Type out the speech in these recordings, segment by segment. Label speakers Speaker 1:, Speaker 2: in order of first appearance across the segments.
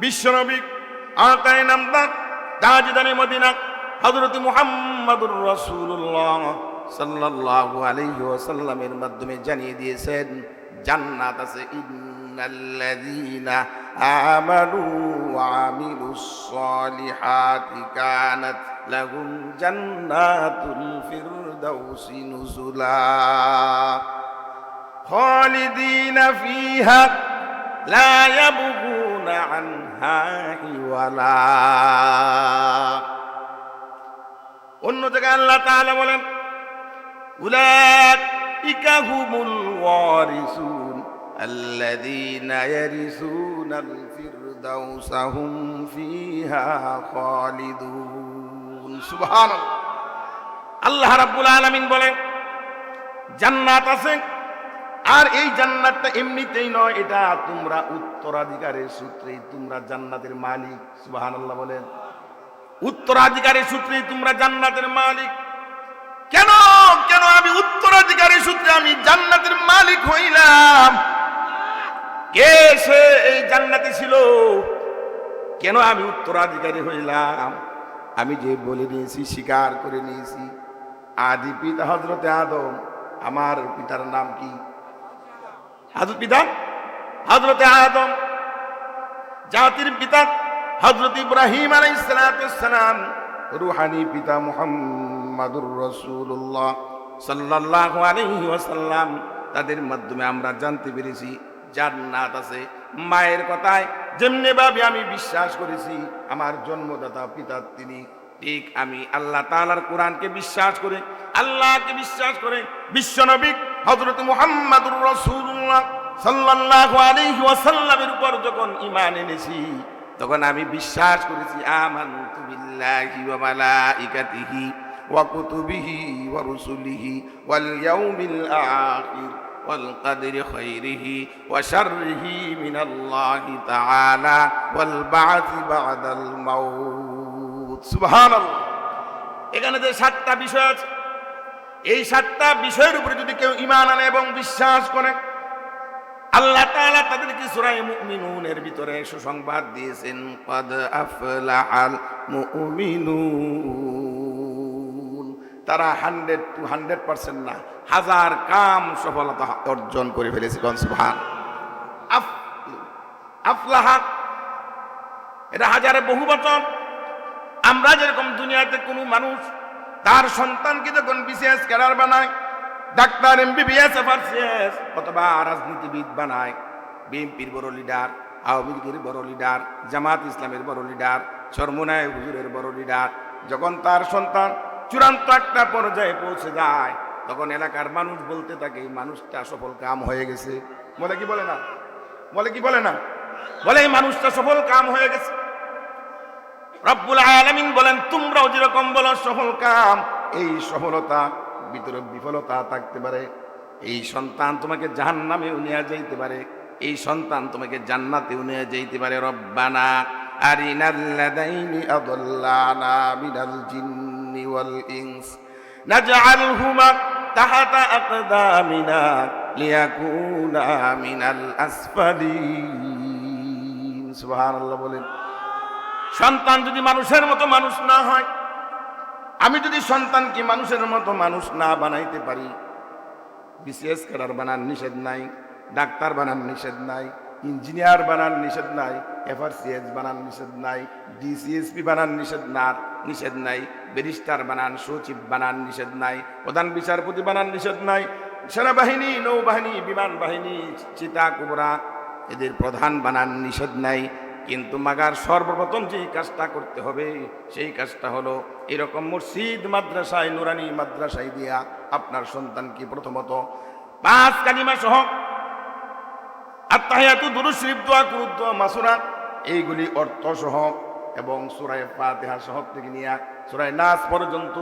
Speaker 1: বিশ্বনবী আকায়ে নামদার তাজদারে মদিনা হযরত মুহাম্মদুর রাসূলুল্লাহ সাল্লাল্লাহু আলাইহি ওয়াসাল্লামের মাধ্যমে জানিয়ে দিয়েছেন জান্নাত আছে। ইন্নাল্লাযীনা আমানু ওয়া আমিলুস সালিহাতি কানাত লাহুম জান্নাতুল ফিরদাউসি নুজুলা খালিদিনা ফিহা লা ইয়াবগুনা আনহা হিওয়ালা। অন্য জায়গায় আল্লাহ তাআলা বলেন উলাইকা হুমুল ওয়ারিসুন আল্লাযীনা ইয়ারিসুনাল ফিরদাউসা হুম ফিহা খালিদুন। সুবহানাল্লাহ। আল্লাহ রাব্বুল আলামিন বলেন জান্নাত আছে, আর এই জান্নাতটা এমনিতেই নয়, এটা তোমরা উত্তরাধিকারের সূত্রেই তোমরা জান্নাতের মালিক। সুবহানাল্লাহ বলেন উত্তরাধিকারের সূত্রেই তোমরা জান্নাতের মালিক। কেন কেন আমি উত্তরাধিকারের সূত্রে আমি জান্নাতের মালিক হইলাম? কে সে এই জান্নাতে ছিল? কেন আমি উত্তরাধিকারী হইলাম? আমি যে বলে নিয়েছি, স্বীকার করে নিয়েছি, আদি পিতা হযরতে আদম। আমার পিতার নাম কি? পিতা হযরতে আদম। জাতির পিতা হযরত ইব্রাহিম আলাইহিস সালাম। রূহানি পিতা মুহাম্মাদুর রাসূলুল্লাহ সাল্লাল্লাহু আলাইহি ওয়াসাল্লাম। তাদের মাধ্যমে আমরা জানতে পেরেছি জান্নাত আছে। মায়ের কথায় যেমনি ভাবে আমি বিশ্বাস করেছি আমার জন্মদাতা পিতা তিনি, ঠিক আমি আল্লাহ তাআলার কোরআনকে বিশ্বাস করে, আল্লাহকে বিশ্বাস করে, বিশ্বনবী হযরত মুহাম্মাদুর রাসূলুল্লাহ সাল্লাল্লাহু আলাইহি ওয়াসাল্লামের উপর যখন ঈমান এনেছি, তখন আমি বিশ্বাস করেছি আমানতু বিল্লাহি ওয়া মালাইকাতিহি ওয়া কুতুবিহি ওয়া রুসুলিহি ওয়াল ইয়াউমিল আখির ওয়াল কদরি খাইরিহি ওয়া শাররিহি মিনাল্লাহি তাআলা ওয়াল বা'থি বা'দাল মাউত। সুবহানাল্লাহ। এখানে যে 7টা বিষয় আছে, এই 7টা বিষয়ের উপরে যদি কেউ ঈমান আনে এবং বিশ্বাস করে, আল্লাহ তাআলা তাদেরকে সূরা মুমিনুনের ভিতরে সুসংবাদ দিয়েছেন ক্বাদ আফলাহাল মুমিনুন। তারা 100% না, 1000 কাম সফলতা অর্জন করে ফেলেছে। সুবহান। আফলাহা এটা হাজারে বহুবচন। আমরা যেরকম দুনিয়াতে কোনো মানুষ তার সন্তানকে যখন বিসিএস ক্যাডার বানায়, ডাক্তার, এমবিবিএস, এফআরসিএস অথবা রাজনীতিবিদ বানায়, বিএনপির বড় লিডার, আওয়ামী লীগের বড় লিডার, জামাত ইসলামের বড় লিডার, চরমোনায় হুজুরের বড় লিডার, যখন তার সন্তান চূড়ান্ত একটা পর্যায়ে পৌঁছে যায়, তখন এলাকার মানুষ বলতে থাকে এই মানুষটা সফল কাম হয়ে গেছে। বলে কি বলে না? বলে কি বলে না? বলে এই মানুষটা সফল কাম হয়ে গেছে। রব্বুল আলামিন বলেন তোমরাও যেরকম বলো সফল কাম, এই সফলতা ভিতরে বিফলতা থাকতে পারে। এই সন্তান তোমাকে জাহান্নামেও নিয়ে যাইতে পারে, এই সন্তান তোমাকে জান্নাতেও নিয়ে যাইতে পারে। রব্বানা আরিনাল লাযাইনি আদাল্লানা মিনাল জিন্নি ওয়াল ইনস নাজআলহুমা তাহাতা আকদামিনা লিয়াকুনা মিনাল আসফালিন। সুবহানাল্লাহ বলেন। সন্তান যদি মানুষের মতো মানুষ না হয়, আমি যদি সন্তানকে মানুষের মতো মানুষ না বানাইতে পারি, বিসিএস ক্যাডার বানান নিষেধ নাই, ডাক্তার বানান নিষেধ নাই, ইঞ্জিনিয়ার বানান নিষেধ নাই, এফআরসিএস বানান নিষেধ নাই, ডিসিএসপি বানান নিষেধ নাই, ব্যারিস্টার বানান, সচিব বানান নিষেধ নাই, প্রধান বিচারপতি বানান নিষেধ নাই, সেনাবাহিনী, নৌবাহিনী, বিমান বাহিনী, চিতা কুবরা এদের প্রধান বানান নিষেধ নাই। কিন্তু মাগার সর্বপ্রথম যে কাজটা করতে হবে সেই কাজটা হলো এরকম মসজিদ, মাদ্রাসায়, নুরানি মাদ্রাসায় দিয়া আপনার সন্তানকে প্রথমত 5 কালিমা সহ আত্তাহিয়াতু, দুরূদ শরীফ, দোয়া, কুনুত, দোয়া, মাসুরা এইগুলি অর্থ সহ এবং সূরা ফাতিহা সহ থেকে নিয়ে সূরা নাস পর্যন্ত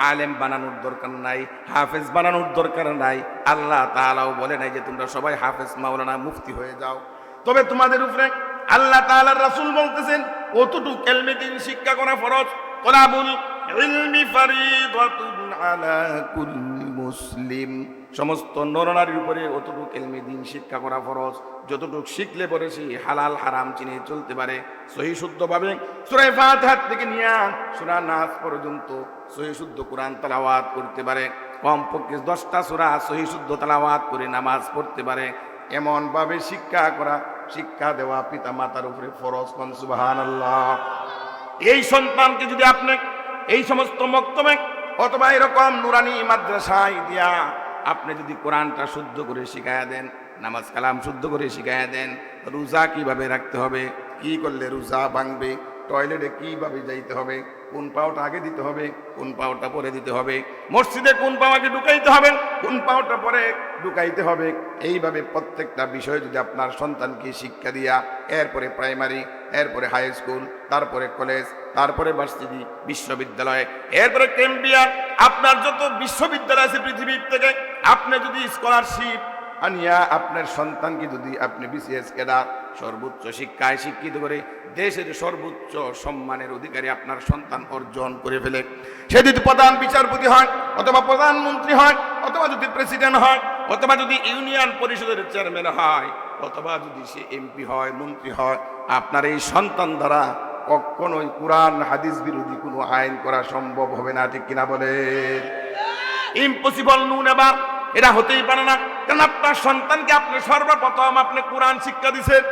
Speaker 1: আলেম বানানোর দরকার নাই, হাফেজ বানানোর দরকার নাই। আল্লাহ তাআলাও বলে নাই যে তোমরা সবাই হাফেজ, মাওলানা, মুফতি হয়ে যাও। তবে তোমাদের উপরে আল্লাহ তাআলার রাসূল বলতেছেন কতটুকু ইলমে দ্বীন শিক্ষা করা ফরজ। তালাবুল ইলমি ফারিদাতুন আলা কুল্লি মুসলিম। সমস্ত নরনারীর উপরে অতটুকু ইলমে দ্বীন শিক্ষা করা ফরজ, যতটুকু শিখলে পরে সে হালাল হারাম চিনে চলতে পারে সহি শুদ্ধভাবে। সূরা ফাতিহা থেকে নিয়ে সূরা নাস পর্যন্ত সহি শুদ্ধ কোরআন তেলাওয়াত করতে পারে, কমপক্ষে 10টা সূরা সহি শুদ্ধ তেলাওয়াত করে নামাজ পড়তে পারে, এমন ভাবে শিক্ষা করা, শিক্ষা দেওয়া পিতা মাতার উপরে ফরজ। কোন সুবহানাল্লাহ। এই সন্তানকে যদি আপনি এই সমস্ত মক্তবে অথবা এরকম নুরানি মাদ্রাসায় দিয়া আপনি যদি কোরআনটা শুদ্ধ করে শিখায়া দেন, নামাজ কালাম শুদ্ধ করে শিখায়া দেন, রোজা কিভাবে রাখতে হবে, কি করলে রোজা ভাঙবে, টয়লেটে কিভাবে যাইতে হবে, কোন পাওটা আগে দিতে হবে, কোন পাওটা পরে দিতে হবে, মসজিদে কোন পাও আগে ঢুকাইতে হবে, কোন পাওটা পরে ঢুকাইতে হবে, এইভাবে প্রত্যেকটা বিষয় যদি আপনার সন্তানকে শিক্ষা দিয়া এরপরে প্রাইমারি, এরপরে হাই স্কুল, তারপরে কলেজ, তারপরে ভার্সিটি, বিশ্ববিদ্যালয়, এরপরে ক্যাম্পিয়ার, আপনার যত বিশ্ববিদ্যালয় আছে পৃথিবীর থেকে, আপনি যদি স্কলারশিপ আনিয়া আপনার সন্তানকে যদি আপনি বিসিএস ক্যাডার সর্বোচ্চ শিক্ষায় শিক্ষিত করে দেশের সর্বোচ্চ সম্মানের অধিকারী আপনার সন্তান অর্জন করে ফেলে, সে যদি প্রধান বিচারপতি হয় অথবা প্রধানমন্ত্রী হয় অথবা যদি প্রেসিডেন্ট হয় অথবা যদি ইউনিয়ন পরিষদের চেয়ারম্যান হয় অথবা যদি সে এমপি হয়, মন্ত্রী হয়, আপনার এই সন্তান দ্বারা কখনোই কোরআন হাদিস বিরোধী কোনো আইন করা সম্ভব হবে না। ঠিক কিনা বলে? ইম্পসিবল নুন এবার এটা হতেই পারে না। কারণ আপনার সন্তানকে আপনি সর্বপ্রথম আপনি কোরআন শিক্ষা দিচ্ছেন,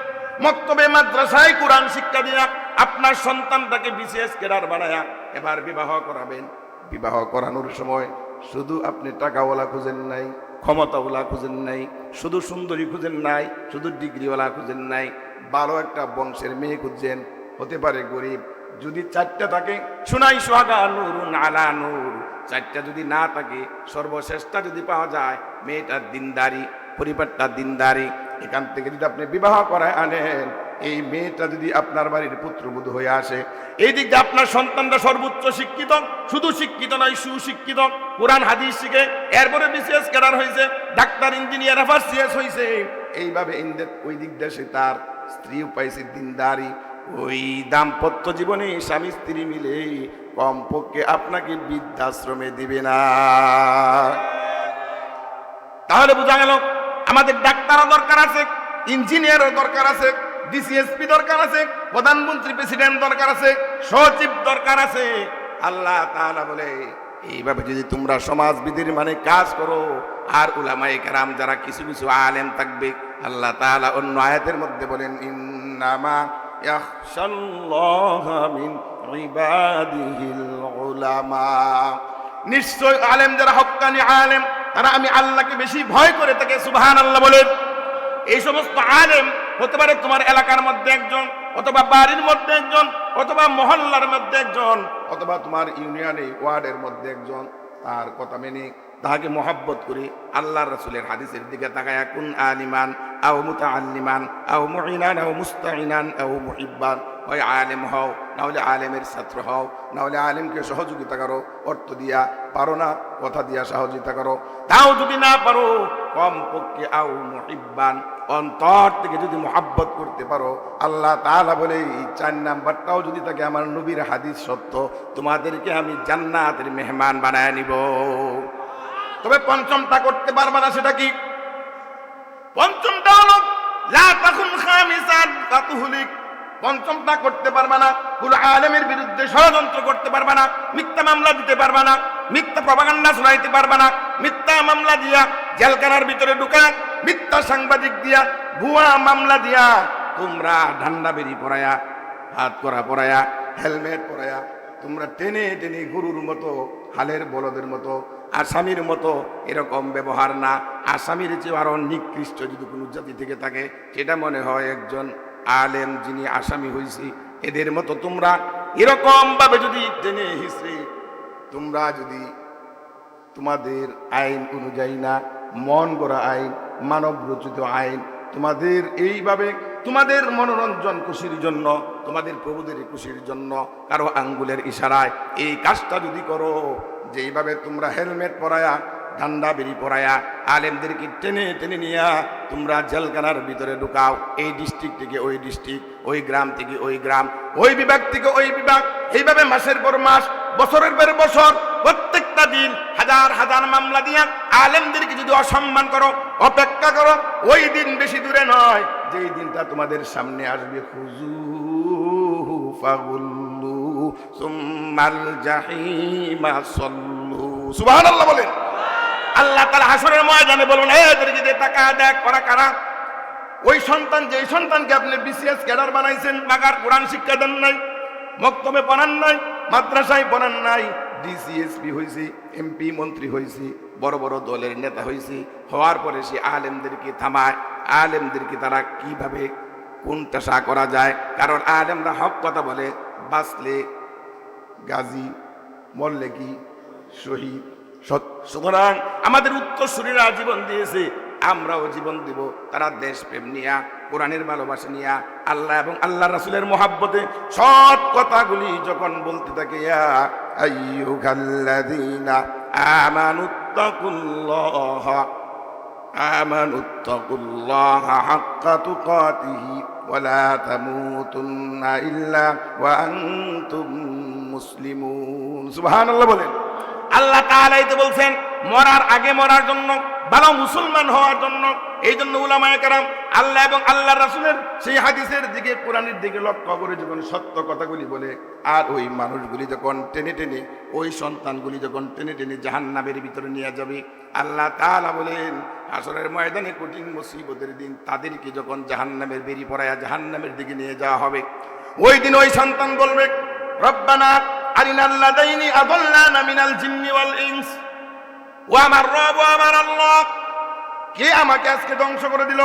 Speaker 1: মক্তবে মাদ্রাসায় কোরআন শিক্ষা দিয়া আপনার সন্তানটাকে বিশেষ ক্যাডার বানায়া এবার বিবাহ করাবেন। বিবাহ করানোর সময় শুধু আপনি টাকাওয়ালা খুঁজেন নাই, ক্ষমতাওয়ালা খুঁজেন নাই, শুধু সুন্দরী খুঁজেন নাই, শুধু ডিগ্রিওয়ালা খুঁজেন নাই, ভালো একটা বংশের মেয়ে খুঁজছেন, হতে পারে গরিব, যদি 4টা থাকে শোনাই সোহাগা নূরুন আলা নূর, 4টা যদি না থাকে সর্বশ্রেষ্ঠটা যদি পাওয়া যায়, মেয়েটার দিনদারি, পরিবারটা দিনদারি, এখান থেকে যদি আপনি বিবাহ করায় আনেন, এই মেয়েটা যদি আপনার বাড়ির পুত্রবধূ হয়ে আসে, এই দিক দিয়ে আপনার সন্তানরা সর্বোচ্চ শিক্ষিত, শুধু শিক্ষিত নয় সুশিক্ষিত, কোরআন হাদিস শিখে এরপরে বিশেষ ক্যাডার হয়েছে, ডাক্তার, ইঞ্জিনিয়ার, এফআরসিএস হয়েছে, এইভাবে ওই দিক দেশে তার স্ত্রীও পাইছে দিনদারি। ওই দাম্পত্য জীবনে স্বামী স্ত্রী মিলে কমপক্ষে আপনাকে বৃদ্ধাশ্রমে দিবে না। তাহলে বোঝা গেল আমাদের ডাক্তারও দরকার আছে, ইঞ্জিনিয়ারও দরকার আছে, ডিসিএসপি দরকার আছে, প্রধানমন্ত্রী প্রেসিডেন্ট দরকার আছে, সচিব দরকার আছে। আল্লাহ তাআলা বলে এইভাবে যদি তোমরা সমাজবিধির মানে কাজ করো, আর উলামায়ে কেরাম যারা কিছু কিছু আলেম থাকবে, আল্লাহ তাআলা অন্য আয়াতের মধ্যে বলেন ইন্নামা ইয়াখশাল্লাহা মিন ইবাদিহিল উলামা, নিশ্চয় আলেম যারা হক্কানি আলেম তারা আমি আল্লাহকে বেশি ভয় করে থাকে। সুবহানাল্লাহ বলেন। এই সমস্ত আলেম হতে পারে তোমার এলাকার মধ্যে একজন, অথবা বাড়ির মধ্যে একজন, অথবা মহল্লার মধ্যে একজন, অথবা তোমার ইউনিয়নে ওয়ার্ডের মধ্যে একজন, তার কথা মেনে তাহাকে মহাব্বত করে আল্লাহর রাসূলের হাদিসের দিকে তাকায়া কুন আলিমান আও মুতাআল্লিমান আও মুঈনান আও মুস্তাঈনান আও মুহিব্বান, হয় আলেম হও, না হলে আলেমের ছাত্র হও, না হলে আলেমকে সহযোগিতা করো, অর্থ দিয়া, পারো না কথা দিয়া সহযোগিতা করো, তাও যদি না পারো কমপক্ষে আও মুহিব্বান, অন্তর থেকে যদি মহাব্বত করতে পারো, আল্লাহ তাআলা বলে এই 4 নাম্বারটাও যদি থাকে আমার নবীর হাদিস সত্য, তোমাদেরকে আমি জান্নাতের মেহমান বানায় নিব। তবে পঞ্চমটা করতে পারবা না, সেটা কি? পঞ্চমটা হলো লা তাকুন খামিসান ফাতুহলিক। পঞ্চমটা করতে পারবা না, কোন আলেমের বিরুদ্ধে ষড়যন্ত্র করতে পারবা না, মিথ্যা মামলা দিতে পারবা না, মিথ্যা প্রপাগান্ডা শোনাইতে পারবা না, মিথ্যা মামলা দিয়া জেলখানার ভিতরে ঢুকা, মিথ্যা সাংবাদিক দিয়া, ভুয়া মামলা দিয়া তোমরা ঠান্ডা বেরি পরায়া, হাত করা পরায়া, হেলমেট পরায়া তোমরা টেনে টেনে গরুর মতো, হালের বলদের মতো, আসামির মতো এরকম ব্যবহার না। আসামির চেয়ে আরো নিকৃষ্ট যদি কোনো জাতি থেকে থাকে, সেটা মনে হয় একজন আলেম যিনি আসামি হয়েছি, এদের মতো তোমরা এরকম ভাবে যদি টেনে হিসড়ে তোমরা যদি তোমাদের আইন অনুযায়ী না, মন গড়া আইন, মানব রচিত আইন, তোমাদের এইভাবে তোমাদের মনোরঞ্জন খুশির জন্য, তোমাদের প্রভুদের খুশির জন্য কারো আঙ্গুলের ইশারায় এই কাজটা যদি করো, যে এইভাবে তোমরা হেলমেট পরায়া, ঠান্ডা বেরি পরায়া আলেমদেরকে টেনে টেনে নিয়া তোমরা জেলখানার ভিতরে ঢুকাও, এই ডিস্ট্রিক্ট থেকে ওই ডিস্ট্রিক্ট, ওই গ্রাম থেকে ওই গ্রাম, ওই বিভাগ থেকে ওই বিভাগ, এইভাবে মাসের পর মাস, বছরের পর বছর প্রত্যেকটা দিন হাজার হাজার মামলা দিয়া আলেমদেরকে যদি অসম্মান করো, অপেক্ষা করো, ওই দিন বেশি দূরে নয় যেই দিনটা তোমাদের সামনে আসবে। খুযূহু ফাগুল্লু সুম্মাল জাহিমা সাল্লু। সুবহানাল্লাহ বলেন। আল্লাহ তাআলা হাসরের ময়দানে বলবেন, এদেরকে দিয়ে তাকা দেখ ওরা কারা। ওই সন্তান, যে সন্তানকে আপনি বিসিএস ক্যাডার বানাইছেন, বাগার কোরআন শিক্ষা দেন নাই, মক্তবে পড়ান নাই, মাদ্রাসায় পড়ান নাই, ডিসিএসপি হয়েছি, এমপি মন্ত্রী হয়েছি, বড় বড় দলের নেতা হয়েছি, হওয়ার পরে সে আলেমদেরকে থামায়, আলেমদেরকে তারা কিভাবে কোনটাশা করা যায়। কারণ আলেমরা হক কথা বলে, বাঁচলে গাজী, মরলে কি শহীদ। সুতরাং আমাদের উত্তরসূরিরা জীবন দিয়েছে, আমরাও জীবন দিব। তারা দেশপ্রেম নিয়া, কোরআনের ভালোবাসা নিয়া, আল্লাহ এবং আল্লাহ রাসূলের মহাব্বতে সৎ কথাগুলি যখন বলতে থাকে, ইয়া আইয়ুহাল্লাযীনা আমানুত্তাকুল্লাহা হাক্কা তুকাতিহি ওয়া লা তামুতুন্না ইল্লা ওয়া আনতুম মুসলিমুন। সুবহানাল্লাহ বলেন। আল্লাহ তাআলাই তো বলছেন মরার আগে মরার জন্য, ভালো মুসলমান হওয়ার জন্য। এই জন্য উলামায়ে কেরাম আল্লাহ এবং আল্লাহর রাসূলের সেই হাদিসের দিকে, কোরআনের দিকে লক্ষ্য করে যখন সত্য কথাগুলি বলে, আর ওই মানুষগুলি যখন টেনে টেনে, ওই সন্তানগুলি যখন টেনে টেনে জাহান্নামের ভিতরে নিয়ে যাবে, আল্লাহ তাআলা বলেন হাসরের ময়দানে কঠিন মুসিবতের দিন তাদেরকে যখন জাহান্নামের বেরি পড়ায়া জাহান্নামের দিকে নিয়ে যাওয়া হবে, ওই দিন ওই সন্তান বলবে, রব্বানা আরিনাল্লাযাইনি আযাল্লানা মিনাল জিন্নি ওয়াল ইনস। ও আমার রব, ও আমার আল্লাহ, কে আমাকে আজকে ধ্বংস করে দিল?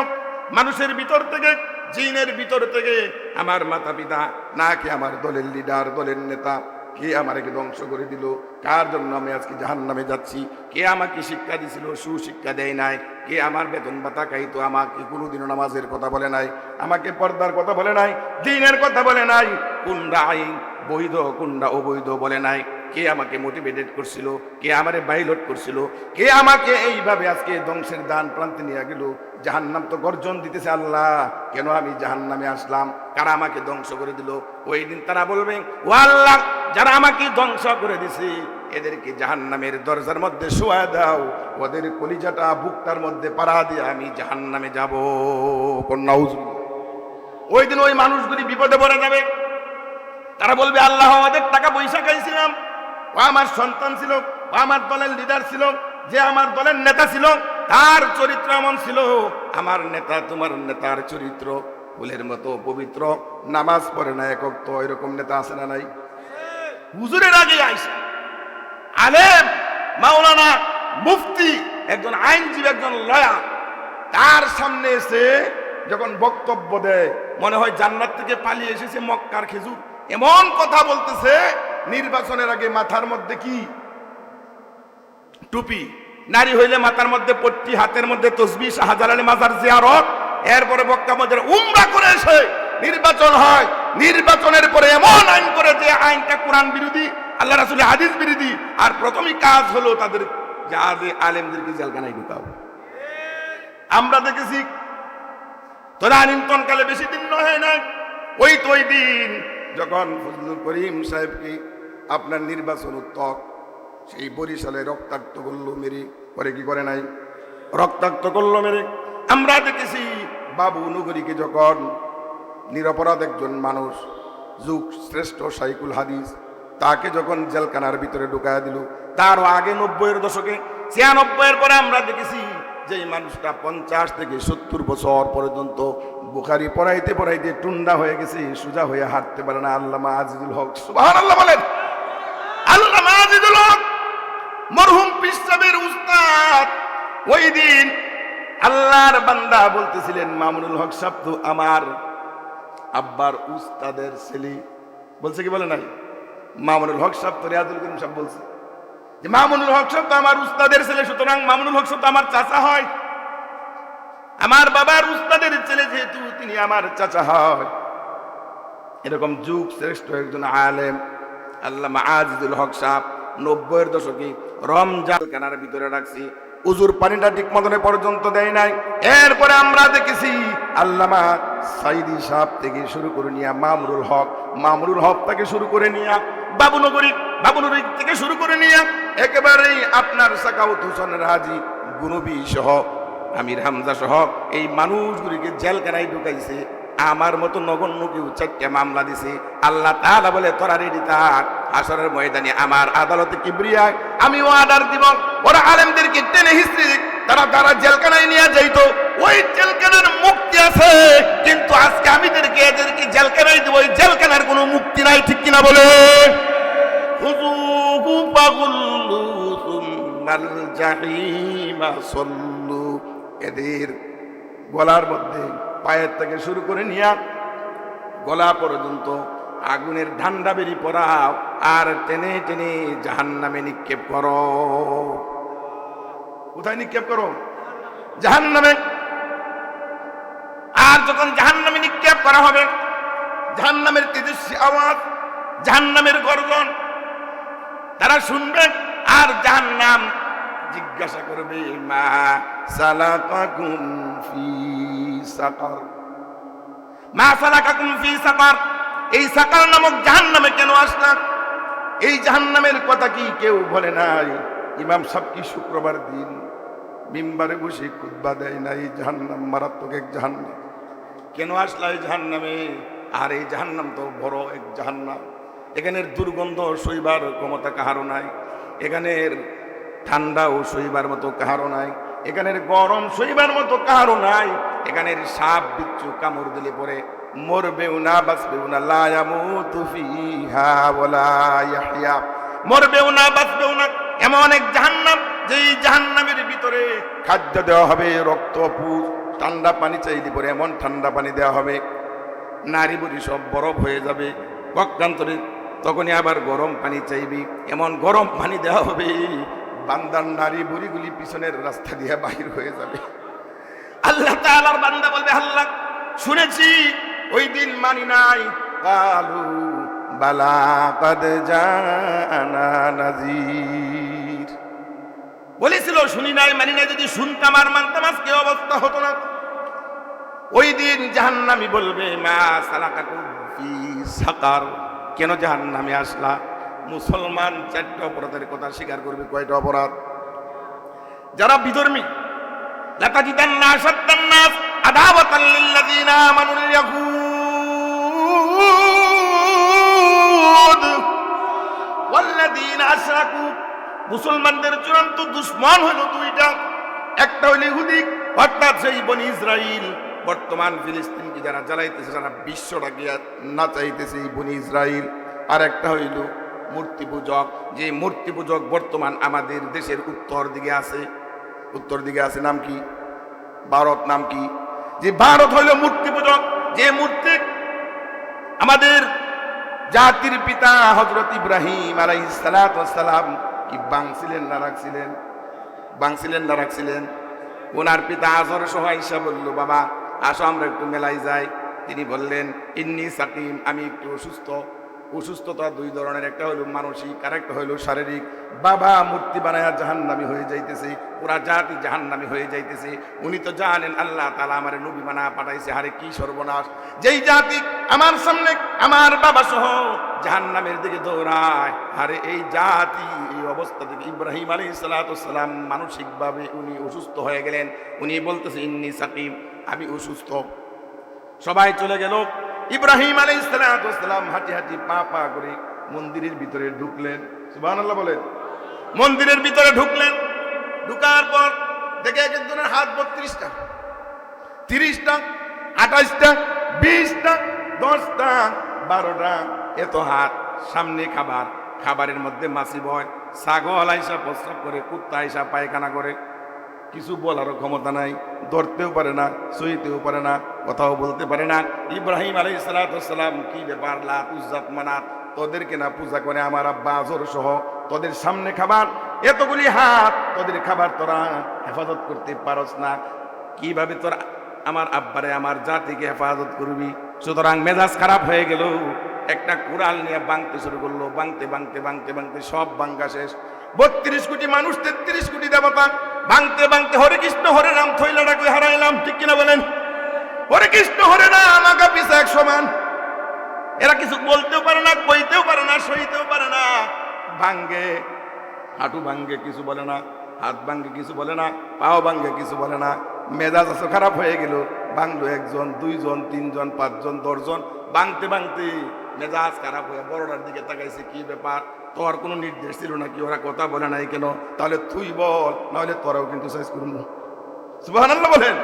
Speaker 1: মানুষের ভিতর থেকে, জিনের ভিতর থেকে, আমার মাতা পিতা, নাকি আমার দলের লিডার, দলের নেতা, কে আমাকে ধ্বংস করে দিল? কার জন্য আমি আজকে জাহান্নামে যাচ্ছি? কে আমাকে শিক্ষা দিছিল, সুশিক্ষা দেয় নাই? কে আমার বেতন ভাতা খাইতো, আমাকে কোনোদিনও নামাজের কথা বলে নাই, আমাকে পর্দার কথা বলে নাই, দ্বীনের কথা বলে নাই, কোনটা আইন বৈধ কোনটা অবৈধ বলে নাই? কে আমাকে মোটিভেটেড করছিল? কে আমারে বাইলট করছিল? কে আমাকে এইভাবে আজকে ধ্বংসের দান প্রান্তে নিয়ে গেল? জাহান্নাম তো গর্জন দিতেছে, আল্লাহ কেন আমি জাহান্নামে আসলাম? কারা আমাকে ধ্বংস করে দিল? ওই দিন তারা বলবে, ও আল্লাহ, যারা আমাকে ধ্বংস করে দিছে এদেরকে জাহান্নামের দরজার মধ্যে শোয়া দাও, ওদের কলিজাটা বুকটার মধ্যে পাড়া দিয়ে আমি জাহান্নামে যাব। ওই দিন ওই মানুষগুলি বিপদে পড়ে যাবে। তারা বলবে, আল্লাহ আমাদের টাকা পয়সা খাইছিলাম, ও আমার সন্তান ছিল, ও আমার দলের লিডার ছিল, যে আমার দলের নেতা ছিল, তার চরিত্র এমন ছিল। আমার নেতা, তোমার নেতার চরিত্র ফুলের মতো পবিত্র, নামাজ পড়ে না এক ওয়াক্ত, এরকম নেতা আছে না নাই? হুজুরের আগে আইসা আলেম, মাওলানা, মুফতি, একজন আইনজীবী, একজন লয়ার, তার সামনে এসে যখন বক্তব্য দেয় মনে হয় জান্নাত থেকে পালিয়ে এসেছে মক্কার খেজুর। এমন কথা বলতেছে, নির্বাচনের আগে মাথার মধ্যে কি টুপি, নারী হইলে মাথার মধ্যে পট্টি, হাতের মধ্যে তসবিহ, শাহজালালি মাজার জিয়ারত, এরপরে মক্কা মদিনা উমরা করে এসে নির্বাচন হয়। নির্বাচনের পরে এমন আইন করে যে আইনটা কোরআন বিরোধী, আল্লাহ রাসূলের হাদিস বিরোধী, আর প্রথমই কাজ হলো তাদের জাহাজে আলেমদেরকে জেলখানায় ঢুকাও। আমরা দেখেছি তদানীন্তনকালে, বেশি দিন নয় না, ওই তো ওই দিন যখন ফজলুল করিম সাহেবকে আপনার নির্বাচন উত্তর সেই বরিশালে রক্তাক্ত করলো মেরে, পরে কি করে নাই? রক্তাক্ত করলো মেরে। আমরা দেখেছি বাবু নগরীকে যখন নিরপরাধ একজন মানুষ, যুগ শ্রেষ্ঠ শাইখুল হাদিস, তাকে যখন জেলখানার ভিতরে ঢুকায়া দিল। তারও আগে 90-এর দশকে, 96-এর পরে আমরা দেখেছি যে মানুষটা 50 থেকে 70 বছর পর্যন্ত বুখারী পড়াইতে পড়াইতে টুন্ডা হয়ে গেছে, সোজা হয়ে হাঁটতে পারে না। আল্লামা আজিজুল হক, সুবহানাল্লাহ বলেন। আল্লামা আজিজুল হক মরহুম পীর সাহেবের উস্তাদ, ওই দিন আল্লাহর বান্দা বলতেছিলেন, মামুনুল হক সাহেব তো আমার আব্বার উস্তাদের ছেলে। বলছে কি বলে নাই? মামুনুল হক সাহেব তো রিয়াজুল করিম সাহেব বলছে যে মামুনুল হক সাহেব তো আমার উস্তাদের ছেলে, সুতরাং মামুনুল হক সাহেব তো আমার চাচা হয়। আমার বাবার উস্তাদের ছেলে যেহেতু, তিনি আমার চাচা হয়। এরকম যুগ শ্রেষ্ঠ একজন আলেম আল্লামা আজিজুল হক সাহেব 90-এর দশকে রমজান খানার ভিতরে রাখছি। উজুর পানিটা ঠিক মতনে পর্যন্ত দেয় নাই। এরপরে আমরা দেখেছি আল্লামা সাইদি সাহেব থেকে শুরু করে নিয়া মামুনুল হক থেকে শুরু করে নিয়া বাবুনগরী থেকে শুরু করে নিয়া একেবারেই আপনার সাকাউত হোসেনের হাজি গুনবি সহ আমির হামজা সহ এই মানুষগুলিকে জেলখানায় ঢুকাইছে। আমার মতো নগণ্য কেউ 4টা মামলা দিছে। আল্লাহ তাআলা বলে তোরা রেডি থাক, হাসরের ময়দানে আমার আদালতে কিবরিয়ায় আমি অর্ডার দিব, ওরা আলেমদেরকে টেনে হিস্ট্রি তারা জেলখানায় নিয়ে যাইতো, ওই জেলখানার মুক্তি আছে, কিন্তু আজকে এদেরকে জেলখানায় দিব, ওই জেলখানার কোনো মুক্তি নাই। ঠিক কিনা বলে? খুযূহু ফাগুল্লু সুম্মাল জাহিমা সাল্লু। এদের গলার মধ্যে পায়ের থেকে শুরু করে নিয়া গলা পর্যন্ত আগুনের ঠান্ডা বেরি পড়াও, আর টেনে টেনে জাহান্নামে নিক্ষেপ করো। কোথায় নিক্ষেপ করো? জাহান্নামে। আর যখন জাহান্নামে নিক্ষেপ করা হবে, জাহান্নামের তেজস্বী আওয়াজ, জাহান্নামের গর্জন তারা শুনবে, আর জাহান্নাম জিজ্ঞাসা করবে মা সালাকাকুম ফি সাকার, মা সালাকাকুম ফি সাকার, এই সাকার নামক জাহান্নামে কেন আসলাম? এই জাহান্নামের কথা কি কেউ বলে নাই? ইমাম সাহেব কি শুক্রবার দিন মিম্বারে বসে খুতবা দেয় না? এই জাহান্নাম মারাত্মক এক জাহান্নাম, কেন আসলা এই জাহান্নামে? আর এই জাহান্নাম তো বড় এক জাহান্নাম। এখানের দুর্গন্ধ সইবার ক্ষমতা কাহারও নাই, এখানের ঠান্ডাও সইবার মতো কাহারও নাই, এখানের গরম সইবার মতো কাহারও নাই। এখানের সাপ বিচ্ছু কামড় দিলে পরে মরবেও না বাঁচবেও না, লা ইয়ামুতু ফিহা ওয়ালা ইয়াহইয়া, মরবেও না বাঁচবেও না। এমন এক জাহান্নাম, যেই জাহান্নামের ভিতরে খাদ্য দেওয়া হবে রক্ত পুষ, ঠান্ডা পানি চাইলে পরে এমন ঠান্ডা পানি দেওয়া হবে, নারী বুড়ি সব বরফ হয়ে যাবে পক্ষান্তরে। তখনই আবার গরম পানি চাইবি, এমন গরম পানি দেওয়া হবে বান্দার নারী বুড়িগুলি পিছনের রাস্তা দিয়ে বাহির হয়ে যাবে। আল্লাহ তাআলার বান্দা বলবে আল্লাহ শুনেছি, ওই দিন মানি নাই। কালু বালা কাদ জানা নাযীর, বলেছিল শুনি নাই মানি নাই, যদি শুনতাম আর মানতাম আজকে অবস্থা হতো না। ওই দিন জাহান্নামী বলবে মা সালাকাকুম ফি সাকার, কেন জাহান্নামে আসলা? মুসলমান 4টা অপরাধের কথা স্বীকার করবে। কয়টা অপরাধ? যারা বিধর্মী, লাতাজিদান্না আশাদ্দান নাস আদাওয়াতাল লিল্লাযিনা আমানুল ইয়াহুদ ওয়াল্লাযিনা আশরাকু, মুসলমানদের চূড়ান্ত দুশমন হলো 2টা। একটা হলো ইহুদি, অর্থাৎ সেই বনি ইসরাইল, বর্তমান ফিলিস্তিনকে যারা জ্বালাইতেছে, যারা বিশ্বটাকে না চাইতেছে এই বনি ইসরাইল। আর একটা হইল মূর্তি পূজক, যে মূর্তি পূজক বর্তমান আমাদের দেশের উত্তর দিকে আছে, নাম কি? ভারত। নাম কি? যে ভারত হইল মূর্তি পূজক, যে মূর্তি আমাদের জাতির পিতা হযরত ইব্রাহিম আলাইহিস সালাতু ওয়াস সালাম কি বাংছিলেন না রাখছিলেন? ওনার পিতা আজর সহ আয়েশা বলল বাবা আসো আমরা একটু মেলায় যাই। তিনি বললেন ইন্নী সাকিম, আমি একটু অসুস্থ। অসুস্থতা 2 ধরনের, একটা হলো মানসিক আর একটা হলো শারীরিক। বাবা মূর্তি বানায়া জাহান্নামী হয়ে যাইতেছে, পুরা জাতি জাহান্নামী হয়ে যাইতেছে। উনি তো জানেন আল্লাহ তাআলা আমার নবী বানা পাঠাইছে। হারে কি সর্বনাশ! যেই জাতি আমার সামনে আমার বাবা সহ জাহান্নামের দিকে দৌড়ায়, আরে এই জাতি এই অবস্থা থেকে ইব্রাহিম আলাইহিস সালাতু ওয়াস সালাম মানসিকভাবে উনি অসুস্থ হয়ে গেলেন। উনি বলতেছে ইন্নী সাকিম, আমি অসুস্থ। সবাই চলে গেল। ইব্রাহিম আলাইহিস সালাতু ওয়াস সালাম হাঁটি হাঁটি পা করে মন্দিরের ভিতরে ঢুকলেন। সুবহানাল্লাহ বলেন। মন্দিরের ভিতরে ঢুকলেন। ঢুকার পর দেখে এক একজনের হাত 32টা, 30টা, 28টা, 20টা, 10টা, 12টা, এত হাত। সামনে খাবারের মধ্যে মাছি বয়, ছাগল আইসা প্রস্রাব করে, কুত্তা আইসা পায়খানা করে। কিছু বলারও ক্ষমতা নাই, ধরতেও পারে না, সইতেও পারে না, কথাও বলতে পারে না। ইব্রাহিম আলাইহিস সালাতু ওয়াস সালাম কি ব্যাপার, লাত উজ্জাত মানাত তোদেরকে না পূজা করে আমার আব্বা আজর সহ, তোদের সামনে খাবার, এতগুলি হাত, তোদের খাবার তোরা হেফাজত করতে পারস না, কিভাবে তোরা আমার আব্বারে আমার জাতিকে হেফাজত করবি? সুতরাং মেজাজ খারাপ হয়ে গেল। একটা কুড়াল নিয়ে বাংতে শুরু করলো। বাংতে সব বাঙ্গা শেষ। 32 কোটি মানুষ, 33 কোটি দেবতা, ভাঙতে ভাঙতে হরে কৃষ্ণ হরে রাম থইলাটাকে হারাইলাম, ঠিক কিনা বলেন? হরে কৃষ্ণ হরে রাম আগা পিছা এক সমান। এরা কিছু বলতেও পারে না, কইতেও পারে না, সইতেও পারে না। ভাঙ্গে, হাঁটু ভাঙ্গে কিছু বলে না, হাত ভাঙ্গে কিছু বলে না, পাও ভাঙ্গে কিছু বলে না। মেজাজ আছে খারাপ হয়ে গেল, ভাঙলো একজন, দুইজন, তিনজন, পাঁচজন, 10 জন। ভাঙতে ভাঙতে মেজাজ খারাপ হয়ে বড়টার দিকে তাকাইছে, কি ব্যাপার? তোর কোনো নির্দেশ ছিল নাকি? ওরা কথা বলে নাই কেন? তাহলে তুই বল, নাহলে তোরাও কিন্তু শেষ করবো। সুবহানাল্লাহ বলেন।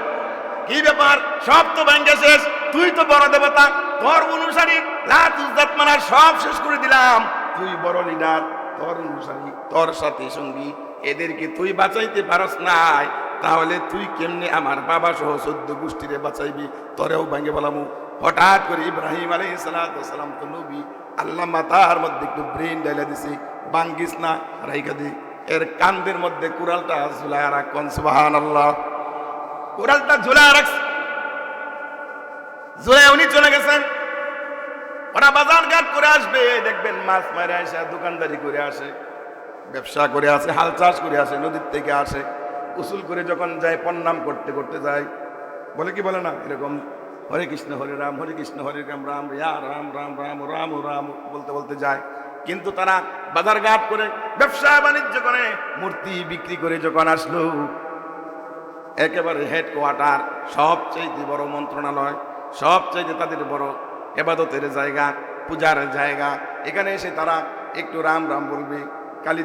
Speaker 1: কি ব্যাপার? সব তো ভাঙ্গে শেষ, তুই তো বড় দেবতা, তোর অনুসারী লাত ইজ্জত মানার সব শেষ করে দিলাম। তুই বড় লিডার, তোর অনুসারী, তোর সাথী সঙ্গী, এদেরকে তুই বাঁচাইতে পারস নাই, তাহলে তুই কেমনে আমার বাবা সহ 14 গোষ্ঠীরে বাঁচাইবি? তোরেও ভাঙ্গে বলামু। হঠাৎ করে ইব্রাহিম আলাইহিস সালাম তো নবী, আল্লাহ মাথার মধ্যে একটু ব্রেন ডাইলা দিছে, ভাঙ্গিস না, রাইখা দি। এর কান্দের মধ্যে কুড়ালটা ঝুলায় রাখ, সুবহানাল্লাহ। কুড়ালটা ঝুলায় রাখছে, ঝুলায় উনি চলে গেছেন। ওরা বাজার ঘাট করে আসবে, দেখবেন মাছ মারে আসে, দোকানদারি করে আসে, ব্যবসা করে আসে, হাল চাষ করে আসে, নদীর থেকে আসে, উসুল করে যখন যায় প্রণাম করতে করতে যায়, বলে কি বলে না এরকম, হরে কৃষ্ণ হরে রাম, হরে কৃষ্ণ হরে রাম, রাম ইয়া রাম, রাম রাম রাম রাম বলতে বলতে যায়। কিন্তু তারা বাজার ঘাট করে, ব্যবসা বাণিজ্য করে, মূর্তি বিক্রি করে যখন আসলো, একেবারে হেডকোয়ার্টার, সবচেয়ে বড় মন্ত্রণালয়, সবচেয়ে তাদের বড় এবাদতের জায়গা, পূজার জায়গা, এখানে এসে তারা একটু রাম রাম বলবে, কালী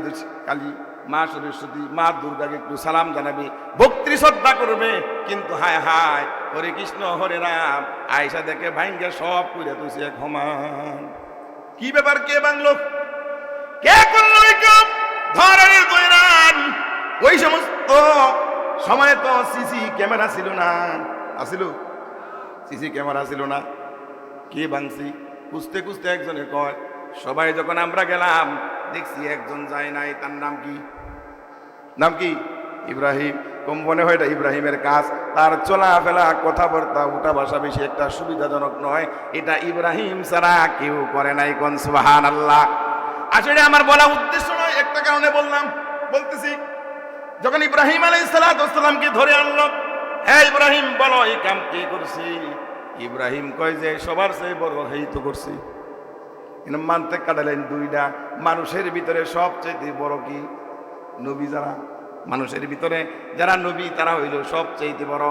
Speaker 1: কালী মা সরস্বতী, মা দুর্গাকে একটু সালাম জানাবে, ভক্তি শ্রদ্ধা করবে। কিন্তু হায় হায়, হরে কৃষ্ণ হরে রাম আয়সা দেখে ভাঙ্গে সব করে তুই এক সমান। কি ব্যাপার? কে ভাঙলো? কে করলো? ধরের দৈরান। ওই সমস্ত সময় তো সিসি ক্যামেরা ছিল না, আসিল? সিসি ক্যামেরা ছিল না। কে ভাঙছি? খুঁজতে খুঁজতে একজনে কয়, সবাই যখন আমরা গেলাম দেখছি একজন যায় নাই। তার নাম কি? নাম কি? ইব্রাহিম। কম মনে হয় এটা ইব্রাহিমের কাজ। তার চলাফেরা, কথাবার্তা, উঠা ভাষা বেশি একটা সুবিধাজনক নয়। এটা ইব্রাহিম ছাড়া কেউ করে নাই, কোন সুবহানাল্লাহ। আসলে আমার বলা উদ্দেশ্য নয়, একটা কারণে বলতেছি। যখন ইব্রাহিম আলাইহিস সালামকে ধরে আনলো, হ্যাঁ ইব্রাহিম বলো এই কাম কে করছি? ইব্রাহিম কয় যে সবার চেয়ে বড় হেই তো করছি। মানতে কাটালেন দুইটা। মানুষের ভিতরে সবচেয়ে বড় কি? নবী। যারা মানুষের ভিতরে যারা নবী, তারা হইল সবচেয়ে বড়।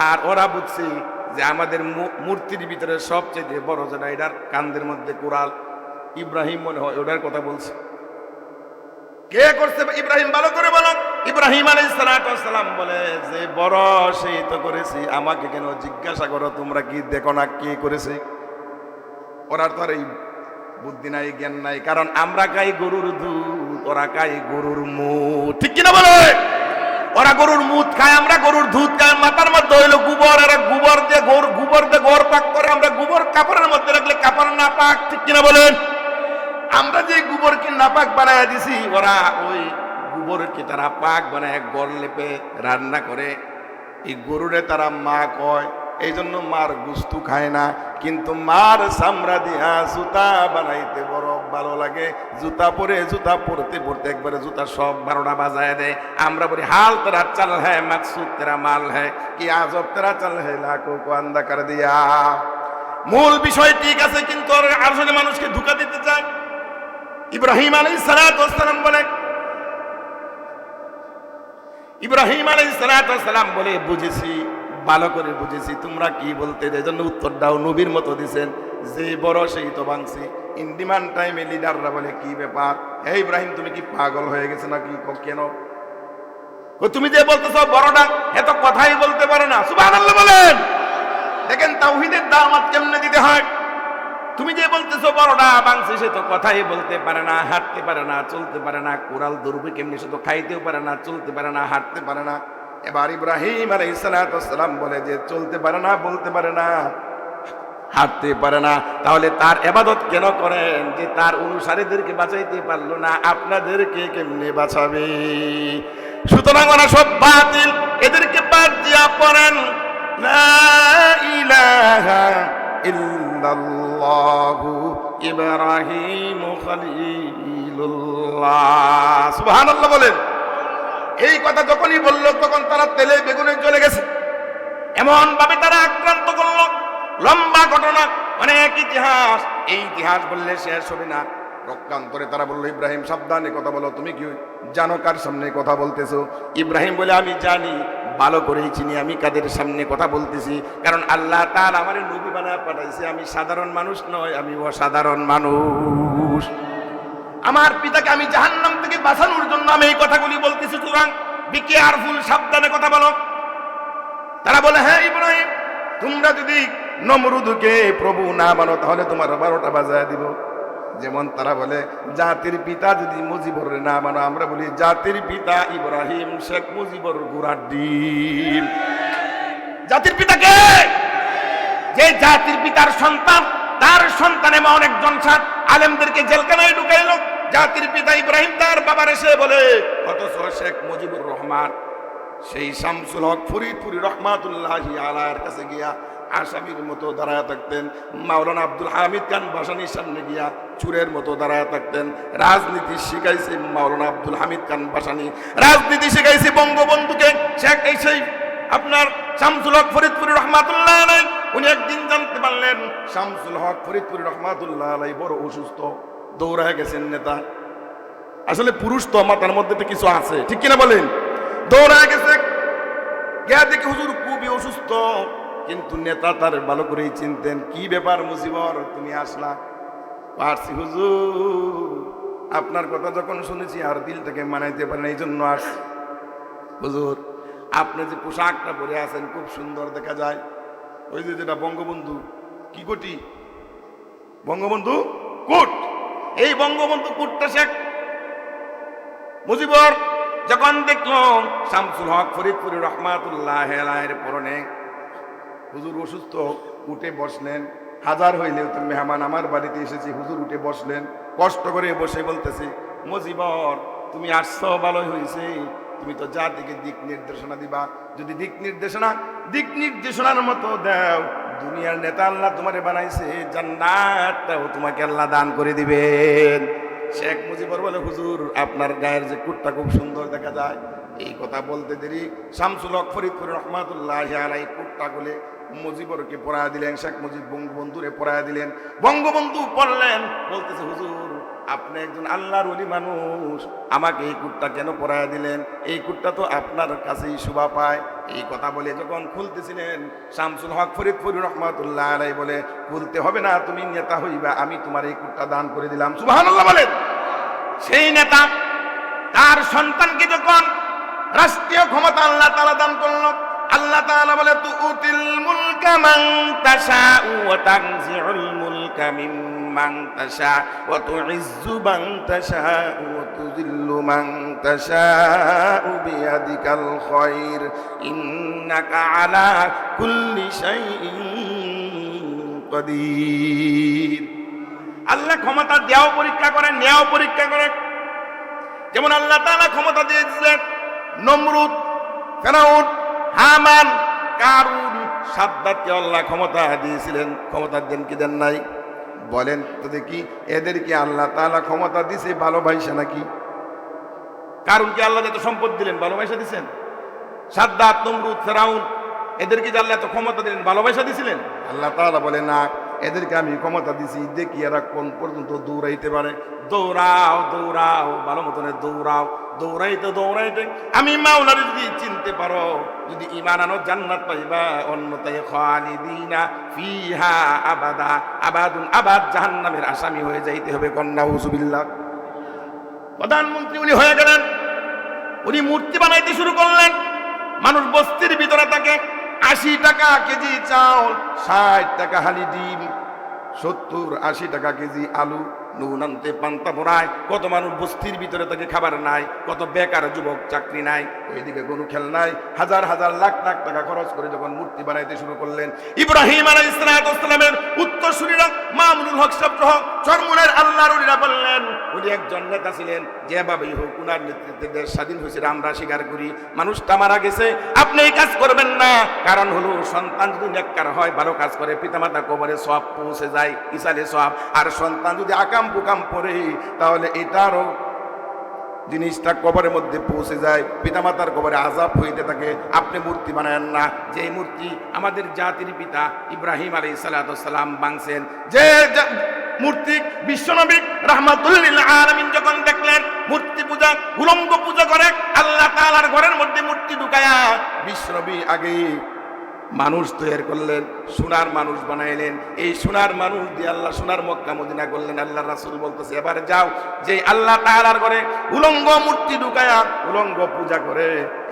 Speaker 1: আর ওরা বুঝছি যে আমাদের মূর্তির ভিতরে সবচেয়ে বড় যেটা, এটার কান্দের মধ্যে কোরাল। ইব্রাহিম মনে হয় ওটার কথা বলছে। কে করছে? ইব্রাহিম। ভালো করে বলো। ইব্রাহিম আলাইহিস সালাম বলে যে বড় সেই তো করেছি, আমাকে কেন জিজ্ঞাসা করো? তোমরা কি দেখো না কে করেছে? ওরা তো আর এই বুদ্ধি নাই, জ্ঞান নাই। কারণ আমরা খাই গরুর দুধ, ওরা খাই গরুর মুখ, ঠিক কিনা বলে? ওরা গরুর মুখ খায়, আমরা গরুর দুধ খাই। মাথার মধ্যে হইলো গোবর, এরা গোবর দিয়ে ঘর পাক করে। আমরা গোবর কাপড়ের মধ্যে রাখলে কাপড় না পাক, ঠিক কিনা বলেন? আমরা যে গোবরকে নাপাক বানায় দিছি, ওরা ওই গোবরকে তারা পাক বানায় গড় লেপে রান্না করে। এই গরুরে তারা মা কয়, এই জন্য মার গুস্তু খায় না। কিন্তু মার চামড়া দিয়া জুতা বানাইতে বড় ভালো লাগে। জুতা পরতে পরতে একবারে জুতা সব 12টা বাজায় দেয়। আমরা বলি হাল তেরা চাল হ্যাঁ, মাকসুদ তেরা মাল হ্যাঁ, কি আজব তেরা চাল হ্যাঁ, লাখো কো আন্দা কর দিয়া। মূল বিষয় ঠিক আছে, কিন্তু আসলে মানুষকে ধোঁকা দিতে চায়। ইব্রাহিম আলাইহিস সালাম বলে, ইব্রাহিম আলাইহিস সালাম বলে, বুঝেছি, ভালো করে বুঝেছি তোমরা কি বলতে। এই জন্য উত্তর দাও নবীর মতো দিছেন, যে বড় সেই তো ভাঙছি। ইন্ডিমান টাইমে লিডাররা বলে কি ব্যাপার? হে ইব্রাহিম, তুমি কি পাগল হয়ে গেছে নাকি? কেন? তুমি যে বলতেছো বড়টা, এত কথাই বলতে পারো না। সুবহানাল্লাহ বলেন। দেখেন তাওহীদের দাওয়াত কেমনে দিতে হয়। তুমি যে বলতেছো বড়টা ভাঙছি, সে তো কথাই বলতে পারে না, হাঁটতে পারে না, চলতে পারে না। কোরাল ধরবে কেমনি? সে তো খাইতেও পারে না, চলতে পারে না, হাঁটতে পারে না। এবার ইব্রাহিম আলাইহিস সালাম বলে যে চলতে পারে না, বলতে পারে না, হাঁটতে পারে না, তাহলে তার ইবাদত কেন করেন? যে তার অনুসারীদেরকে বাঁচাইতে পারলো না, আপনাদেরকে কেমনে বাঁচাবে? সুতরাং ওরা সব বাতিল, এদেরকে বাদ দিয়া পড়েন লা ইলাহা ইল্লাল্লাহু ইব্রাহিম খলিলুল্লাহ। সুবহানাল্লাহ বলেন। এই কথা যখনই বলল তখন তারা তেলে বেগুনে চলে গেছে। এমন ভাবে তারা আক্রান্ত করলো, লম্বা ঘটনা, অনেক ইতিহাস, এই ইতিহাস বললে শেষ হবে না। রক্ষান্তরে তারা বললো, ইব্রাহিম সাবধানে কথা বলো, তুমি কি জানো কার সামনে কথা বলতেছো? ইব্রাহিম বলে, আমি জানি, ভালো করেই চিনি আমি কাদের সামনে কথা বলতেছি, কারণ আল্লাহ তাআলা আমারে নবী বানায় পাঠাইছে। আমি সাধারণ মানুষ নয়, আমি অসাধারণ মানুষ। আমার পিতাকে আমি জাহান্নাম থেকে বাঁচানোর জন্য আমি এই কথাগুলি বলতেছি, সুতরাং বি কেয়ারফুল, সাবধানে কথা বলো। তারা বলে, হ্যাঁ ইব্রাহিম, তোমরা যদি নমরুদকে প্রভু না মানো তাহলে তোমার 12টা বাজায় দিব। যেমন তারা বলে, জাতির পিতা যদি মুজিবর না মানো, আমরা বলি জাতির পিতা ইব্রাহিম, শেখ মুজিবর গোড়ার ডিম। জাতির পিতাকে, যে জাতির পিতার সন্তান, তার সন্তান এমন একজন সাত আলেমদেরকে জেলখানায় ঢুকাইল। জাতির পিতা ইব্রাহিম তার বাবার এসে বলে, অথচ শেখ মুজিবুর রহমান সেই শামসুল হক ফরিদপুরি রহমাতুল্লাহি আলাইহির কাছে গিয়া আসামির মতো দাঁড়ায় থাকতেন। মাওলানা আব্দুল হামিদ খান ভাসানীর সামনে গিয়া চুরের মতো দাঁড়ায় থাকতেন। রাজনীতি শিখাইছে মাওলানা আব্দুল হামিদ খান ভাসানী, রাজনীতি শিখাইছে বঙ্গবন্ধুকে শেখ এই সেই আপনার শামসুল হক ফরিদপুরি রহমাতুল্লাহ আলাইহি। উনি একদিন জানতে পারলেন শামসুল হক ফরিদপুরি রহমাতুল্লাহ আলাইহি বড় অসুস্থ, দৌড়ায় গেছেন নেতা। আসলে পুরুষ তো মাথার মধ্যে তো কিছু আছে, ঠিক কিনা বলেন? দৌড়ায় গেছে, গিয়া দেখে হুজুর খুবই অসুস্থ, কিন্তু নেতা তার ভালো করেই চিনতেন। কি ব্যাপার মুজিবর, তুমি আসলা? পারছি হুজুর, আপনার কথা যখন শুনেছি আর দিলটাকে মানাইতে পারেন, এই জন্য আসছি। হুজুর, আপনি যে পোশাকটা পরে আছেন খুব সুন্দর দেখা যায়। ওই যে যেটা বঙ্গবন্ধু কি কোটি, বঙ্গবন্ধু কোট, এই বঙ্গবন্ধু কোটটা শেখ মুজিবর যখন দেখল শামসুল হক ফরিদপুরি রহমাতুল্লাহ আলাইহির পরনে, হুজুর অসুস্থ, উঠে বসলেন। হাজার হইলেও তো মেহমান, আমার বাড়িতে এসেছি, হুজুর উঠে বসলেন। কষ্ট করে বসে বলতেছি, মুজিবর তুমি আসছো ভালোই হয়েছে, তুমি তো জাতিকে দিক নির্দেশনা দিবা, যদি দিক নির্দেশনার মতো দাও, দুনিয়ার নেতা আল্লাহ তোমারে বানাইছে, জান্নাতটাও তোমাকে আল্লাহ দান করে দিবেন। শেখ মুজিবর বলে, হুজুর আপনার গায়ের যে কুটটা খুব সুন্দর দেখা যায়। এই কথা বলতে দেরি শামসুল হক ফরিদপুরি রহমাতুল্লাহি আলাইহি কুটটা গুলে মুজিবরকে পড়ায় দিলেন। শেখ মুজিব বঙ্গবন্ধুরে পড়ায় দিলেন। বঙ্গবন্ধু পড়লেন, বলতেছে, হুজুর আপনি একজন আল্লাহর ওলি মানুষ, আমাকে এই কুটটা কেন পড়ায় দিলেন? এই কুটটা তো আপনার কাছেই শোভা পায়। এই কথা বলে যখন খুলতেছিলেন, শামসুল হক ফরিদপুরি রহমাতুল্লাহ আলাইহি বলে, খুলতে হবে না, তুমি নেতা হইবা, আমি তোমার এই কুটটা দান করে দিলাম। সুবহানাল্লাহ বলেন। সেই নেতা তার সন্তানকে যখন রাষ্ট্রীয় ক্ষমতা আল্লাহ তাআলা দান করল, আল্লাহ তাআলা বলে, তুতিল মুলকা মান তাশাউ ওয়া তানজিউল মুলকা মিম্মান তাশাউ ওয়া তুইজ্জু মান তাশাউ ওয়া তুযিল্লু মান তাশাউ বিয়াদিকাল খায়র ইন্নাকা আলা কুল্লি শাইইন কাদির। আল্লাহ ক্ষমতা দেওয়াও পরীক্ষা করেন, নেওয়াও পরীক্ষা করেন। যেমন আল্লাহ তাআলা ক্ষমতা দিয়েছিলেন নমরুদ, ফেরাউন, হামান, কারুন, সাদ্দাতকে আল্লাহ ক্ষমতা দিয়েছিলেন। ক্ষমতা দেন কি দেন নাই? বলেন তো দেখি, এদেরকে আল্লাহ তাআলা ক্ষমতা দিছে ভালোবাসা নাকি? কারুনকে আল্লাহ এত সম্পদ দিলেন, ভালোবাসা দিছেন? সাদ্দাত, নমরুদ, ফেরাউন, এদেরকে যে আল্লাহ এত ক্ষমতা দিলেন, ভালোবাসা দিছিলেন? আল্লাহ তাআলা বলে, না, এদেরকে আমি ক্ষমতা দিছি, দেখি এরা কোন পর্যন্ত দৌড়াইতে পারে। দৌড়াও দৌড়াও, ভালো মতনে দৌড়াও। দৌড়াইতে দৌড়াইতে আমি মাওলারে যদি চিনতে পারো, যদি ঈমান আনো, জান্নাত পাইবা, অন্যথায় খালিদিনা ফিহা আবাদা, আবাদুন আবাদ, জাহান্নামের আসামি হয়ে যাইতে হবে। কন্যা উযুবিল্লাহ। প্রধানমন্ত্রী উনি হয়ে গেলেন। উনি মূর্তি বানাইতে শুরু করলেন। মানুষ বস্তির ভিতরে থাকে, 80 টাকা কেজি চাউল, 60 টাকা হালি ডিম, 70-80 টাকা কেজি আলু, নুন আনতে পান্তা পোড়ায়। কত মানুষ বস্তির ভিতরে তাকে খাবার নাই, কত বেকার যুবক চাকরি নাই, ওইদিকে কোনো খেল নাই। হাজার হাজার লাখ লাখ টাকা খরচ করে যখন মূর্তি বানাইতে শুরু করলেন, ইব্রাহিম আলাইহিস সালামের উত্তরসূরিরা মামুনুল হক সহ চরমুনের আল্লাহর ওলিরা বললেন, উনি একজন নেতা ছিলেন, যেভাবেই হোক উনার নেতৃত্বে দেশ স্বাধীন হয়েছে, আমরা স্বীকার করি। মানুষটা মারা গেছে, আপনি এই কাজ করবেন না। কারণ হলো, সন্তান যদি নেককার হয়, ভালো কাজ করে, পিতামাতা কবরে সওয়াব পৌঁছে যায়, ইসালে সওয়াব। আর সন্তান যদি আকাম কুকাম পড়ে, তাহলে এটারও জিনিসটা কবরের মধ্যে পৌঁছে যায়, পিতামাতার কবরে আযাব হইতে থাকে, আপনি মূর্তি বানায়েন না। যে মূর্তি আমাদের জাতির পিতা ইব্রাহিম আলাইহিস সালাতু সালাম বানাইছেন, যে মূর্তি বিশ্বনবী রাহমাতুল লিল আলামিন যখন দেখলেন মূর্তি পূজা, উলঙ্গ পূজা করে আল্লাহ তাআলার ঘরের মধ্যে মূর্তি ঢুকায়া, বিশ্বনবী আগে মানুষ তৈরি করলেন, সোনার মানুষ বানাইলেন। এই সোনার মানুষ দিয়ে আল্লাহ সোনার মক্কা মদিনা করলেন। আল্লাহ রাসূল বলতেছে, এবারে যাও, যে আল্লাহ তাআলার ঘরে উলঙ্গ মূর্তি ঢুকায়া উলঙ্গ পূজা করে,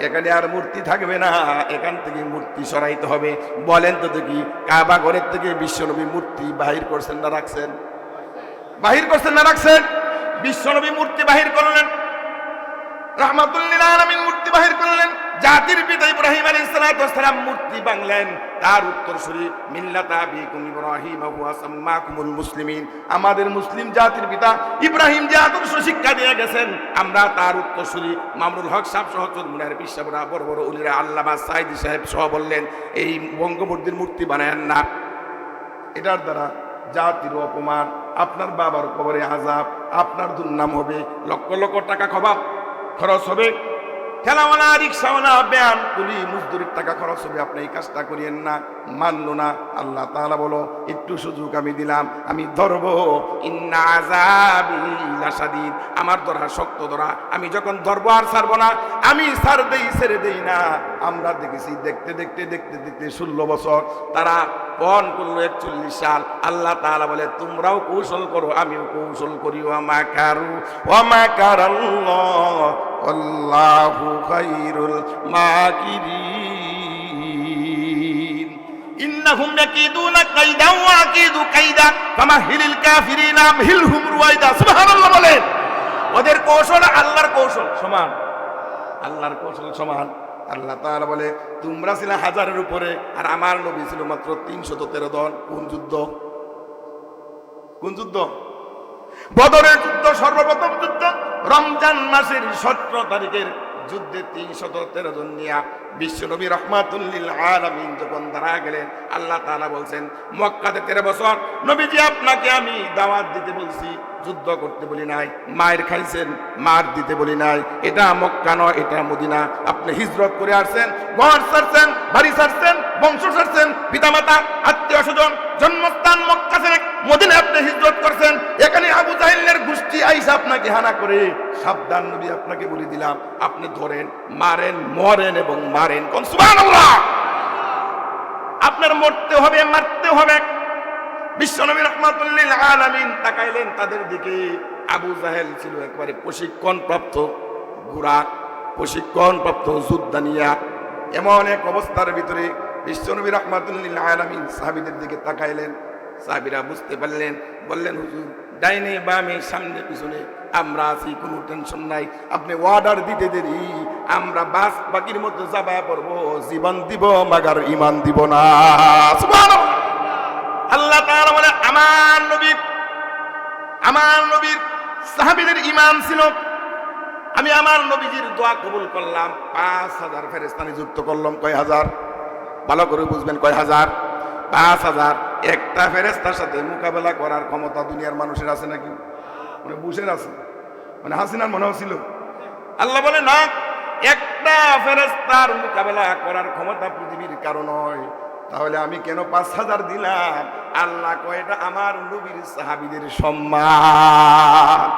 Speaker 1: এখানে আর মূর্তি থাকবে না, এখান থেকে মূর্তি সরাইতে হবে। বলেন তো দেখি, কাবা ঘরের থেকে বিশ্বনবী মূর্তি বাহির করছেন না রাখছেন? বাহির করছেন না রাখছেন? বিশ্বনবী মূর্তি বাহির করলেন, রাহমাতুল লিল আলামিন মূর্তি বাহির করলেন, জাতির পিতা ইব্রাহিম আলাইহিস সালাতু ওয়াসসালাম মূর্তি বাংলেন। তার উত্তরসূরি মিল্লাতা আবিকুম ইব্রাহিম ওয়া সাম্মাকুমুল মুসলিমিন, আমাদের মুসলিম জাতির পিতা ইব্রাহিম যে আদর্শ শিক্ষা দিয়ে গেছেন, আমরা তার উত্তরসূরি। মামুনুল হক সাহেব সহ চরমুনার পিসাবরা, বড় বড় উলিরা, আল্লামা সাইদি সাহেব সহ বললেন, এই বঙ্গবন্ধুর মূর্তি বানায়েন না, এটার দ্বারা জাতির অপমান, আপনার বাবার কবরে আযাব, আপনার দুর্নাম হবে, লক্ষ লক্ষ টাকা খরচ হবে, ঠেলাওয়ালা, রিক্সাওয়ালা, ব্যায়াম কুলি মজদুরির টাকা খরচ হবে, আপনি এই কাজটা করিয়েন না। মানলো না। আল্লাহ তাআলা বলো, একটু সুযোগ আমি দিলাম, আমি ধরবো। ইন্না আযাবি লাশাদীদ, আমার ধরা শক্ত ধরা, আমি যখন ধরবো আর ছাড়বো না, আমি ছেড়ে দেই না। আমরা দেখেছি দেখতে দেখতে দেখতে দেখতে 16 বছর তারা পণ করলো, 41 সাল। আল্লাহ তাআলা বলে, তোমরাও কৌশল করো, আমিও কৌশল করি। ওয়া মাকারু ওয়া মাকারাল্লাহ আল্লাহু খায়রুল মাকিরিন। ইন্নাহুম ইয়াকিদুনা কাইদা ওয়া আকিদু কাইদা ফামাহিলিল কাফিরিনা আমহিলহুম রুয়াইদা। সুবহানাল্লাহ বলেন। ওদের কৌশল আল্লাহর কৌশল সমান, আল্লাহর কৌশল সমান। আল্লাহ তাআলা বলে, তোমরা ছিলে 1000-এর উপরে, আর আমার নবী ছিল মাত্র 313 জন। কোন যুদ্ধ? কোন যুদ্ধ? বদরের যুদ্ধ, সর্বপ্রথম যুদ্ধ। রমজান মাসের 17 তারিখের যুদ্ধে 313 জন নিয়া বিশ্বনবী রাহমাতুল লিল আলামিন যখন দাঁড়া গেলেন, আল্লাহ তাআলা বলছেন, মক্কাতে 13 বছর নবীজি আপনাকে আমি দাওয়াত দিতে বলছি, যুদ্ধ করতে বলি নাই। মায়ের খাইছেন, মার দিতে বলি নাই। এটা মক্কা নয়, এটা মদিনা। আপনি হিজরত করে আসছেন, ঘর ছাড়ছেন, বাড়ি ছাড়ছেন, বংশ ছাড়ছেন, পিতামাতা, আত্মীয় স্বজন, জন্মস্থান মক্কা ছেড়ে মদিনায় আপনি হিজরত করছেন। এখানে আবু জাহেলের গোষ্ঠী আইসা আপনাকে হানা করে। সাবধান নবী, আপনাকে বলে দিলাম, আপনি ধরেন, মারেন, মরেন এবং মারেন। কোন সুবহানাল্লাহ। আপনার মরতে হবে, মারতে হবে। বিশ্বনবী রাহমাতুল লিল আলামিন তাকাইলেন তাদের দিকে। আবু জাহেল ছিল একবারে প্রশিক্ষণপ্রাপ্ত ঘোড়া, প্রশিক্ষণপ্রাপ্ত যোদ্ধানিয়া। এমন এক অবস্থার ভিতরে বিশ্বনবী রাহমাতুল লিল আলামিন সাহাবীদের দিকে তাকাইলেন। সাহাবীরা বুঝতে পারলেন, বললেন, হুজুর ডাইনে বামে সামনে পিছনে আমরা আছি, কোনো টেনশন নাই। আপনি অর্ডার দিতে দেরি, আমরা বাস বাকির মতো যাবায় পড়বো, জীবন দিব মাগার ঈমান দিব না। সুবহানাল্লাহ। আল্লাহ তাআলা বলে, আমার নবীর সাহাবীদের ঈমান ছিল। আমি আমার নবীজির দোয়া কবুল করলাম, 5000 ফেরেশতা নিযুক্ত করলাম। কয় হাজার? ভালো করে বুঝবেন, কয় হাজার? 5000। একটা ফেরেশতার সাথে মোকাবেলা করার ক্ষমতা দুনিয়ার মানুষের আছে নাকি? মানে বুশের আছে, মানে হাসিনার মনে হচ্ছিল। আল্লাহ বলে, না, একটা ফেরেশতার মোকাবেলা করার ক্ষমতা পৃথিবীর কারো নয়। তাহলে আমি কেন 5000 দিলাম? আল্লাহ কয়, এটা আমার নবীর সাহাবীদের সম্মান।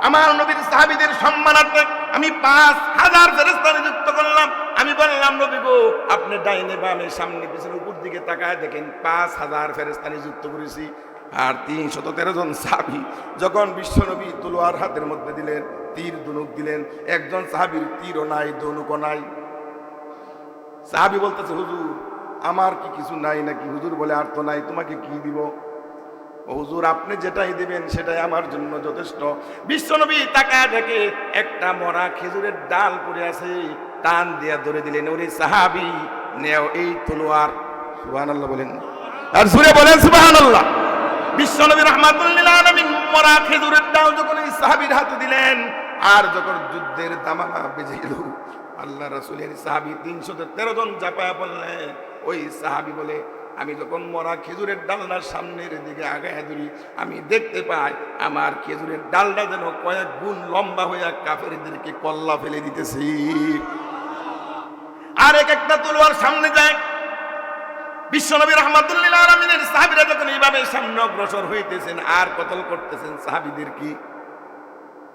Speaker 1: আমার নবীর সাহাবীদের সম্মানার্থে আমি 5000 ফেরেশতা নিযুক্ত করলাম। আমি বললাম, নবী গো, আপনি ডাইনে বামে সামনে পিছনে উপর দিকে তাকায় দেখেন, 5000 ফেরেশতা নিযুক্ত করেছি। আর 313 জন সাহাবী যখন বিশ্বনবী তলোয়ার হাতের মধ্যে দিলেন, তীর ধনুক দিলেন, একজন সাহাবীর তীরও নাই, ধনুকও নাই। সাহাবী বলতেছে, হুজুর আমার কি কিছু নাই নাকি? হুজুর বলে, আর তো নাই, তোমাকে কি দিব? হুজুর আপনি যেটাই দিবেন সেটাই আমার জন্য যথেষ্ট। বিশ্বনবী তাকায় দেখে একটা মরা খেজুরের ডাল পড়ে আছে, টান দিয়া ধরে দিলেন, ওরে সাহাবী নেও এই তলোয়ার। সুবহানাল্লাহ বলেন, আর জোরে বলেন সুবহানাল্লাহ। বিশ্বনবী রাহমাতুল লিল আলামিন মরা খেজুরের ডাল যখন এই সাহাবীর হাতে দিলেন, আর যখন যুদ্ধের দামামা বেজে গেল, আল্লাহ রাসূলের সাহাবী 313 জন ঝাঁপায়া পড়লেন। ওই সাহাবী বলে, আমি যখন মরা খেজুরের ডালটার সামনের দিকে আগায় ধরি, আমি দেখতে পাই আমার খেজুরের ডালটা যেন কয়েক গুণ লম্বা হইয়া কাফেরদেরকে কল্লা ফেলে দিতেছি। আর একটা তলোয়ার সামনে যায়। বিশ্বনবী রাহমাতুল্লিল আলামিনের সাহাবীরা যখন এইভাবে সামনে অগ্রসর হইতেছেন আর কতল করতেছেন সাহাবীদের, কি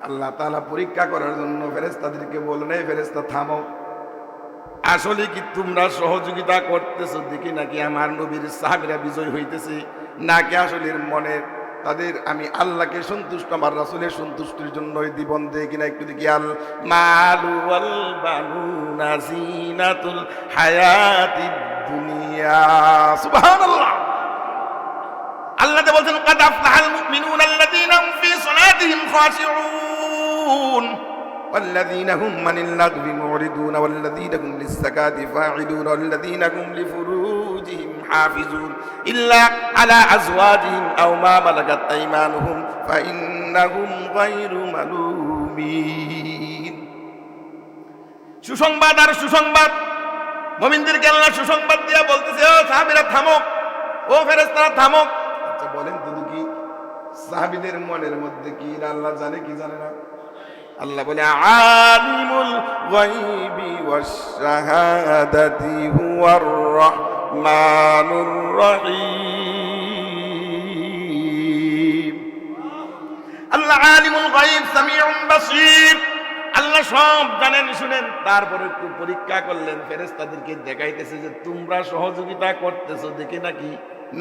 Speaker 1: আল্লাহ তাআলা পরীক্ষা করার জন্য ফেরেশতাদেরকে বললেন, এই ফেরেশতা থামো, আসলে কি তোমরা সহযোগিতা করতেছো দেখি নাকি আমার নবীর সাহাবীরা বিজয় হইতেছে, নাকি আসলে মনের তাদের আমি আল্লাহকে সন্তুষ্ট আমার রাসূলের সন্তুষ্টির জন্য জীবন দেই কিনা একটু দেখি। আল মালু ওয়াল বানুনা জিনাতুল হায়াতিদ দুনিয়া। সুবহানাল্লাহ। আল্লাহ তো বলছেন কাদ আফলাহাল মুমিনুনা আল্লাযীনা হুম ফি সালাতিহিম খাশিউন والذين هم عن اللغو معرضون والذين هم للزكاة فاعلون والذين هم لفروجهم حافظون إلا على أزواجهم أو ما ملكت أيمانهم فإنهم غير ملومين। সুসংবাদ আর সুসংবাদ, মুমিনদেরকে আল্লাহ সুসংবাদ দিয়া বলতেছে, ও সাহাবীরা থামো, ও ফেরেশতারা থামো। আচ্ছা বলেন তো কি সাহাবীদের মনের মধ্যে কি আল্লাহ জানে কি জানে না? আল্লাহ বলে আলিমুল গায়বি ওয়াশ শাহাদাতি হুয়ার রহমানুর রহিম। আল্লাহ আলিমুল গায়ব সামিউন বাসীর, আল্লাহ সব জানেন শুনেন। তারপরে একটু পরীক্ষা করলেন, ফেরেশতাদেরকে দেখাইতেছে যে তোমরা সহযোগিতা করতেছো দেখে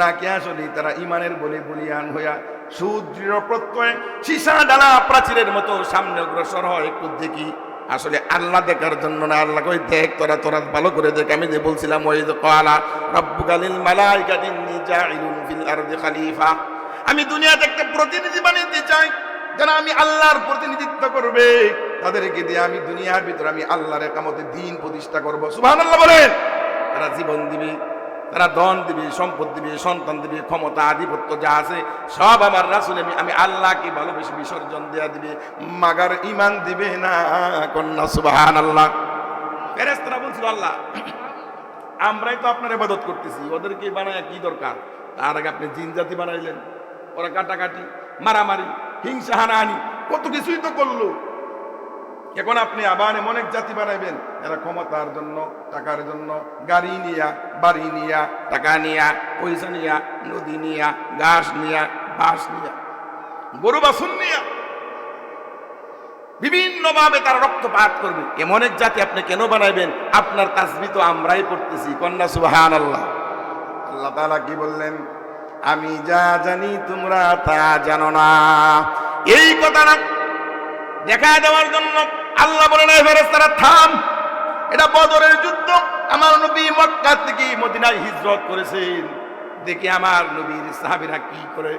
Speaker 1: নাকি আসলে তারা ইমানের বলে বলিয়ান হইয়া সুদৃঢ় প্রত্যয় সীসা ডালা প্রাচীরের মতো সামনে অগ্রসর হয়। একটু দেখি আসলে আল্লাহ দেখার জন্য না, আল্লাহ কই দেখ তোরা ভালো করে দেখ। আমি যে বলছিলাম ওই যে ক্বালা রাব্বুকা লিল মালাইকাতি ইন্নী জাইলুন ফিল আরদি খলিফা, আমি দুনিয়াতে একটা প্রতিনিধি বানাইতে চাই যারা আমি আল্লাহর প্রতিনিধিত্ব করবে, তাদেরকে দিয়ে আমি দুনিয়ার ভিতরে আমি আল্লাহর ইকামতে দ্বীন প্রতিষ্ঠা করব। সুবহানাল্লাহ বলেন। তারা জীবন দিবে, তারা ধন দিবে, সম্পদ দিবে, সন্তান দিবে, ক্ষমতা আধিপত্য যা আছে সব আমার রাসূল আমি আল্লাহকে ভালোবেসে বিসর্জন দেয়া দিবে, মাগার ঈমান দিবে না। কন্যা সুবহানাল্লাহ। ফেরেশতারা বলছিল আল্লাহ আমরাই তো আপনার ইবাদত করতেছি, ওদেরকে বানায় কি দরকার? তার আগে আপনি জিন জাতি বানাইলেন, ওরা কাটাকাটি মারামারি হিংসা হানাহানি কত কিছুই তো করলো, এখন আপনি আবার এমন এক জাতি বানাইবেন এরা ক্ষমতার জন্য, টাকার জন্য, গাড়ি নিয়া, বাড়ি নিয়া, টাকা নিয়া, পয়সা নিয়া, নদী নিয়া, ঘাস নিয়া, বাঁশ নিয়া, গরু বাছুর নিয়া বিভিন্ন ভাবে তারা রক্তপাত করবে, এমন এক জাতি আপনি কেন বানাইবেন? আপনার তাসবিহ তো আমরাই পড়তেছি। কন্যা সুবহানাল্লাহ। আল্লাহ তাআলা কি বললেন? আমি যা জানি তোমরা তা জানো না। এই কথাটা দেখা দেওয়ার জন্য আল্লাহ বলেন এই ফেরেশতারা থাম, এটা বদরের যুদ্ধ। আমার নবী মক্কা থেকে মদিনায় হিজরত করেছেন, দেখি আমার নবীর সাহাবীরা কি করে।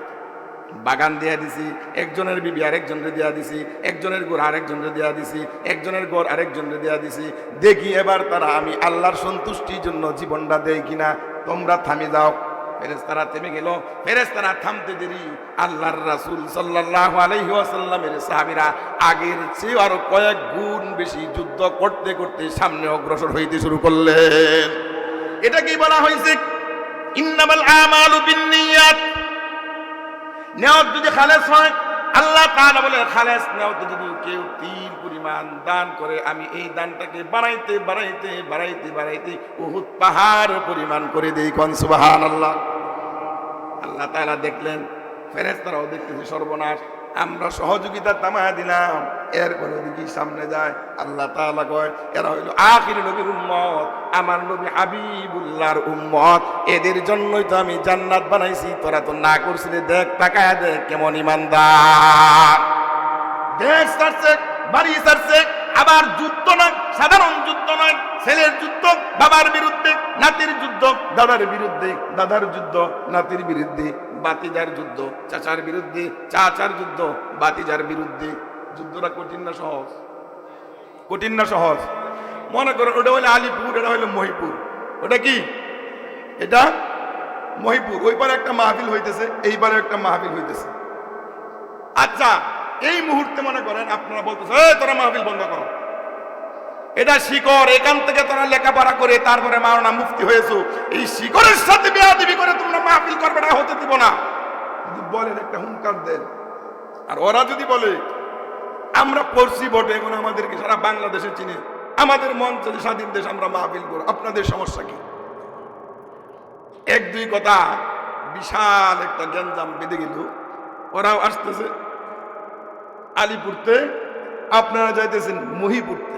Speaker 1: বাগান দিয়া দিছি, একজনের বিবি আরেকজনের দিয়া দিছি, একজনের ঘর আরেকজনের দিয়া দিছি, একজনের ঘর আরেকজনের দিয়া দিছি, দেখি এবার তারা আমি আল্লাহর সন্তুষ্টির জন্য জীবনটা দেয় কিনা। তোমরা থামে যাও। ফেরেশতারা থেমে গেল। ফেরেশতারা থামতে দেরি আল্লাহর রাসূল সাল্লাল্লাহু আলাইহি ওয়াসাল্লামের সাহাবীরা আগের চেয়ে আরো কয়েক গুণ বেশি যুদ্ধ করতে করতে সামনে অগ্রসর হইতে শুরু করলেন। এটা কি বলা হয়েছে? ইন্নামাল আমালু বিন্নিয়াত। নিয়ত যদি খালেস হয়, আল্লাহ তাআলা বলে খালেস নিয়ত যদি কেউ তিল পরিমাণ দান করে, আমি এই দানটাকে বাড়াইতে বাড়াইতে বাড়াইতে বাড়াইতে উহুদ পাহাড় পরিমাণ করে দেই। কোন সুবহানাল্লাহ। আল্লাহ তাআলা দেখলেন, ফেরেশতারাও দেখতেছে সর্বনাশ, আমরা সহযোগিতা তামা দিলাম, এরপরে দেখি সামনে যায়। আল্লাহ তাআলা কয় এরা হইল আখির নবীর উম্মত, আমার নবী হাবিবুল্লাহর উম্মত, এদের জন্যই তো আমি জান্নাত বানাইছি। তোরা তো না করছিলি, দেখ তাকায় দেখ কেমন ইমানদার। দেশ ছাড়ছে, বাড়ি ছাড়ছে, আবার যুদ্ধ নয়, সাধারণ যুদ্ধ নয়, ছেলের যুদ্ধ বাবার বিরুদ্ধে, নাতির যুদ্ধ দাদার বিরুদ্ধে, দাদার যুদ্ধ নাতির বিরুদ্ধে, বাতিজার যুদ্ধ চাচার বিরুদ্ধে, চাচার যুদ্ধ বাতিজার বিরুদ্ধে। যুদ্ধটা কঠিন না সহজ? কঠিন না সহজ? মনে করেন ওটা হলো আলিপুর, এটা হলো মহিপুর। ওটা কি? এটা মহিপুর। ওই পারে একটা মাহফিল হইতেছে, এইবারে একটা মাহফিল হইতেছে। আচ্ছা এই মুহূর্তে মনে করেন আপনারা বলতেছে তোরা মাহফিল বন্ধ করো, এটা শিকড়, এখান থেকে তোরা লেখাপড়া করে তারপরে মাওলানা মুফতি হয়েছো, এই শিকড়ের সাথে বেয়াদবি করে তোমরা মাহফিল করবে না, হতে দিব না। যদি বলেন একটা হুঙ্কার দেন, আর ওরা যদি বলে আমরা পড়ছি বটে, এখন আমাদেরকে সারা বাংলাদেশে চিনে, আমাদের মন চলে স্বাধীন দেশ, আমরা মাহফিল করব, আপনাদের সমস্যা কি? এক দুই কথা বিশাল একটা গ্যাঞ্জাম বেঁধে গেল। ওরাও আসতেছে আলিপুরতে, আপনারা যাইতেছেন মহিপুরতে,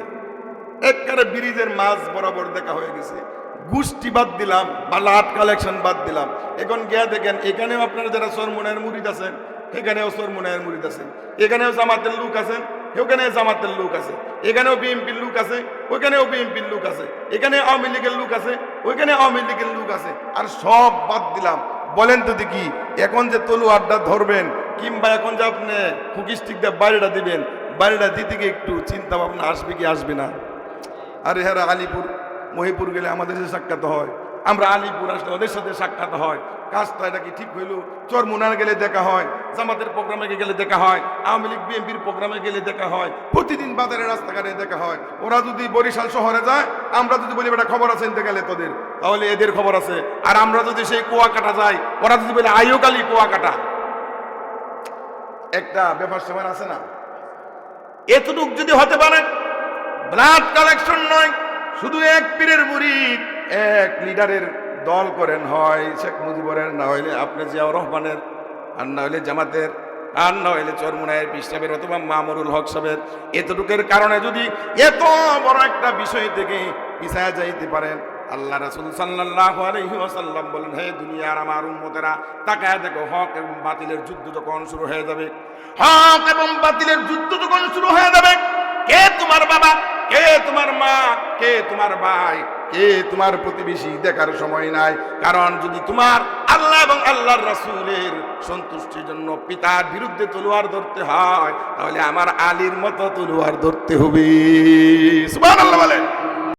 Speaker 1: একবারে ব্রিজের মাঝ বরাবর দেখা হয়ে গেছে। গোষ্ঠী বাদ দিলাম বা লাট কালেকশন বাদ দিলাম, এখন গিয়া দেখেন এখানেও আপনারা যারা চরমুনায়ের মুরিদ আছেন, এখানেও চরমুনায়ের মুরিদ আছেন, এখানেও জামাতের লোক আছেন, ওখানে জামাতের লোক আছে, এখানেও বিএনপির লোক আছে, ওইখানেও বিএনপির লোক আছে, এখানে আওয়ামী লীগের লোক আছে, ওইখানে আওয়ামী লীগের লোক আছে। আর সব বাদ দিলাম, বলেন তো দেখি এখন যে তলুয়ারটা ধরবেন কিংবা এখন যে আপনি হুকি স্টিক দিয়ে বাড়িটা দিবেন, বাড়িটা দিতে গিয়ে একটু চিন্তা ভাবনা আসবে কি আসবে না? আরে হ্যাঁ, আলিপুর মহিপুর গেলে আমাদের সাথে সাক্ষাৎ হয়, আমরা আলিপুর আসলে ওদের সাথে সাক্ষাৎ হয়, কাজটা এটা কি ঠিক হইল? চরমুনার গেলে দেখা হয়, জামাতের প্রোগ্রামে গেলে দেখা হয়, আওয়ামী লীগ বিএনপির প্রোগ্রামে গেলে দেখা হয়, প্রতিদিন বাজারে রাস্তাঘাটে দেখা হয়। ওরা যদি বরিশাল শহরে যায়, আমরা যদি বলি বেটা খবর আছে এনতে গেলে তোদের, তাহলে এদের খবর আছে। আর আমরা যদি সেই কুয়াকাটা যাই, ওরা যদি বলে আইওকালি কুয়াকাটা, একটা ব্যাপার স্যাপার আছে না? এতটুক যদি হতে পারে, ব্লাড কালেকশন নয়, শুধু এক পীরের মুরিদ এক লিডারের দল করেন, হয় শেখ মুজিবুরের, না হইলে আপনি জিয়াউর রহমানের, আর না হইলে জামাতের, আর না হইলে চরমুনায়ের পীর সাহেবের অথবা মামুনুল হক সাহেবের। এতটুকের কারণে যদি এত বড় একটা বিষয় থেকে পিছায়া যাইতে পারেন, আল্লাহ রাসূল সাল্লাল্লাহু আলাইহি ওয়াসাল্লাম বলেন, হে দুনিয়ার আমার উম্মতেরা, তাকায় দেখো, হক এবং বাতিলের যুদ্ধ যখন শুরু হয়ে যাবে, হক এবং বাতিলের যুদ্ধ যখন শুরু হয়ে যাবে, কে তোমার বাবা, কে তোমার মা, কে তোমার ভাই, কে তোমার প্রতিবেশী দেখার সময় নাই। কারণ যদি তোমার আল্লাহ এবং আল্লাহর রাসূলের সন্তুষ্টির জন্য পিতার বিরুদ্ধে তলোয়ার ধরতে হয়, তাহলে আমার আলীর মতো তলোয়ার ধরতে হবে। সুবহানাল্লাহ বলেন।